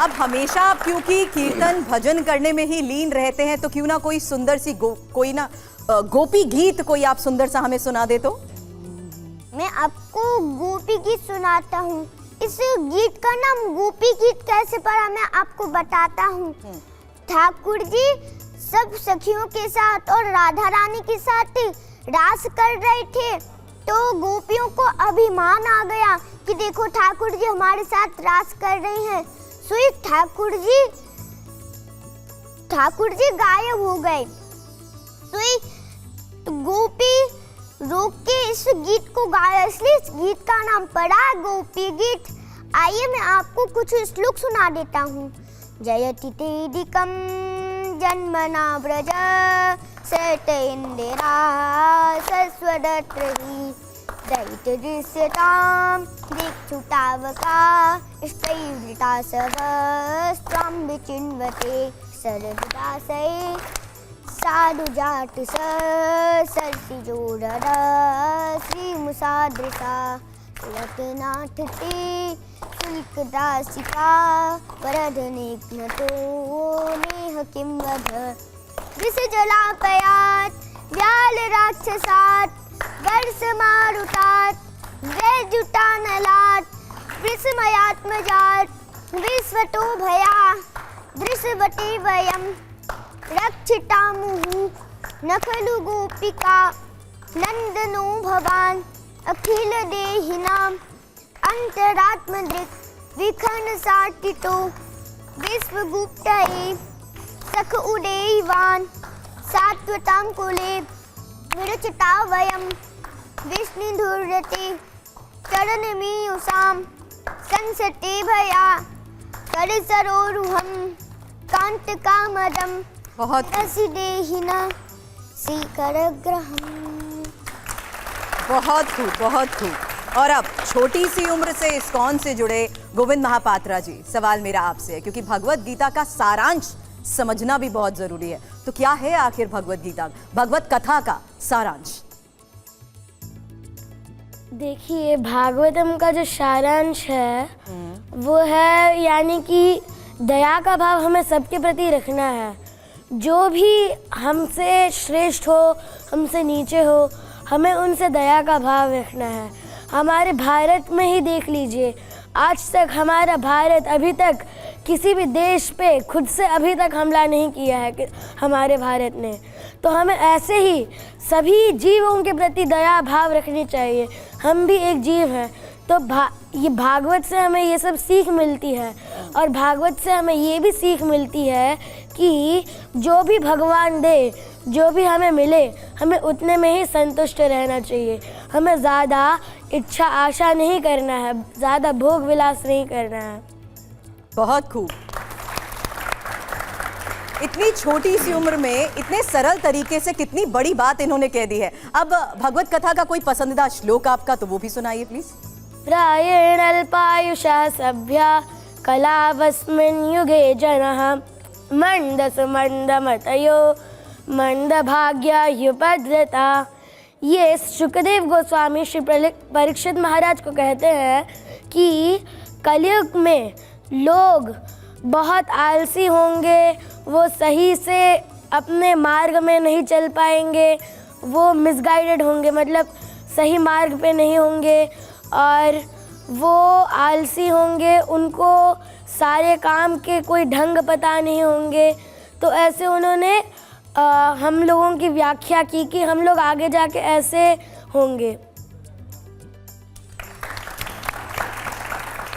अब हमेशा आप क्योंकि कीर्तन भजन करने में ही लीन रहते हैं, तो क्यों ना कोई सुंदर सी कोई ना गोपी गीत कोई आप सुंदर सा हमें सुना दे तो। मैं आपको गोपी गीत सुनाता हूँ। इस गीत का नाम गोपी गीत कैसे पड़ा मैं आपको बताता हूँ। ठाकुर जी सब सखियों के साथ और राधा रानी के साथ रास कर रहे थे, तो गोपियों को अभिमान आ गया कि देखो ठाकुर जी हमारे साथ रास कर रहे हैं। सो ठाकुर जी गायब हो गए। तो गोपी रोक के इस गीत को गाया, इसलिए इस गीत का नाम पड़ा गोपी गीत। आइए मैं आपको कुछ श्लोक सुना देता हूँ। जयति तेदिकं जन्मना व्रज सत इंदिरा सस्वदत्रहि दैत्यदृश्यतां दिक्षुतावका स्तैवृता सहस्त्रं विचिन्वते सरदासये साधु जाट सरसिजोरर श्रीमुसादृशा रत्नाथ ते शुल्कदासिका वरदनिघ्नतो नेह किं वध विषजलापयात् व्यालराक्षसात् वर्षमारुतात् वैजुटानलात् विस्मयात्मजात् विश्वतो भया दृशवते वयम् रक्षितामुहु न खलु गोपिका नंदनो भवान् अखिल देहिनां अंतरात्मदृक् विखन साटितो विश्वगुप्तये सख उदेवान् सात्वतां कुले विरचिता वयं विष्णुधुर्यते चरणमीयुषां संसते भया करसरोरुहं कांतकामदं बहुत रसिदेहिना श्रीकरग्रहम्। बहुत खूब, बहुत खूब। और अब छोटी सी उम्र से इस्कॉन से जुड़े गोविंद महापात्रा जी, सवाल मेरा आपसे है, क्योंकि भगवत गीता का सारांश समझना भी बहुत जरूरी है। तो क्या है आखिर भगवत गीता, भगवत कथा का सारांश? देखिए, भागवतम का जो सारांश है वो है यानी कि दया का भाव हमें सबके प्रति रखना है। जो भी हमसे श्रेष्ठ हो, हमसे नीचे हो, हमें उनसे दया का भाव रखना है। हमारे भारत में ही देख लीजिए, आज तक हमारा भारत अभी तक किसी भी देश पे खुद से अभी तक हमला नहीं किया है कि हमारे भारत ने। तो हमें ऐसे ही सभी जीवों के प्रति दया भाव रखनी चाहिए। हम भी एक जीव हैं, तो ये भागवत से हमें ये सब सीख मिलती है। और भागवत से हमें ये भी सीख मिलती है कि जो भी भगवान दे, जो भी हमें मिले, हमें उतने में ही संतुष्ट रहना चाहिए। हमें ज़्यादा इच्छा आशा नहीं करना है, ज़्यादा भोग विलास नहीं करना है। बहुत खूब। इतनी छोटी सी उम्र में इतने सरल तरीके से कितनी बड़ी बात इन्होंने कह दी है। अब भगवत कथा का कोई पसंदीदा श्लोक आपका, तो वो भी सुनाइए प्लीज। प्रायेण अल्पायुषा सभ्या कलावस्मिन् युगे जनः मंदस मंदमतयो मंदभाग्यायुपद्रता। ये सुखदेव गोस्वामी श्री परीक्षित महाराज को कहते हैं कि कलयुग में लोग बहुत आलसी होंगे, वो सही से अपने मार्ग में नहीं चल पाएंगे, वो मिसगाइडेड होंगे, मतलब सही मार्ग पे नहीं होंगे, और वो आलसी होंगे, उनको सारे काम के कोई ढंग पता नहीं होंगे। तो ऐसे उन्होंने हम लोगों की व्याख्या की कि हम लोग आगे जाके ऐसे होंगे।